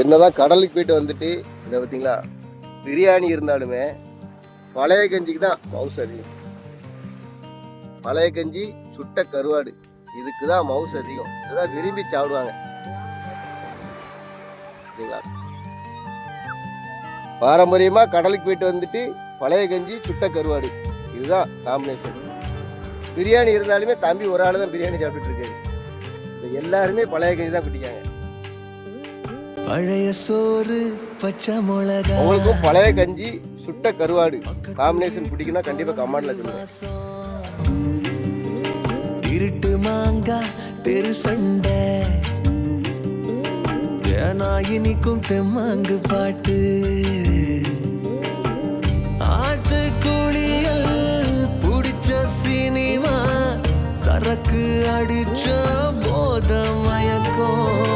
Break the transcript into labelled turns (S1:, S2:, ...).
S1: என்னதான் கடலுக்கு போயிட்டு வந்துட்டு இந்த பார்த்தீங்களா பிரியாணி இருந்தாலுமே பழைய கஞ்சிக்கு தான் மவுஸ் அதிகம். பழைய கஞ்சி சுட்ட கருவாடு இதுக்கு தான் மவுஸ் அதிகம். இதுதான் விரும்பி சாப்பிடுவாங்க. பாரம்பரியமாக கடலுக்கு போயிட்டு வந்துட்டு பழைய கஞ்சி சுட்ட கருவாடு இதுதான் காம்பினேஷன். பிரியாணி இருந்தாலுமே தம்பி ஒரு ஆள் தான் பிரியாணி சாப்பிட்டுட்டு இருக்காரு. எல்லாருமே பழைய கஞ்சி தான் குடிக்காங்க.
S2: பழைய சோறு பச்சை மிளகா.
S1: உங்களுக்கும் பழைய கஞ்சி சுட்ட கருவாடு காம்பினேஷன் பிடிக்குன்னா கண்டிப்பா கமெண்ட்ல சொல்லுங்க.
S2: இருட்டு மாங்கா தெரு சண்டை ஏனா இனிக்கும் தெம்மாங்கு பாட்டு ஆட்டு குளியல் புடிச்ச சினிமா சரக்கு அடிச்ச போத மயக்கம்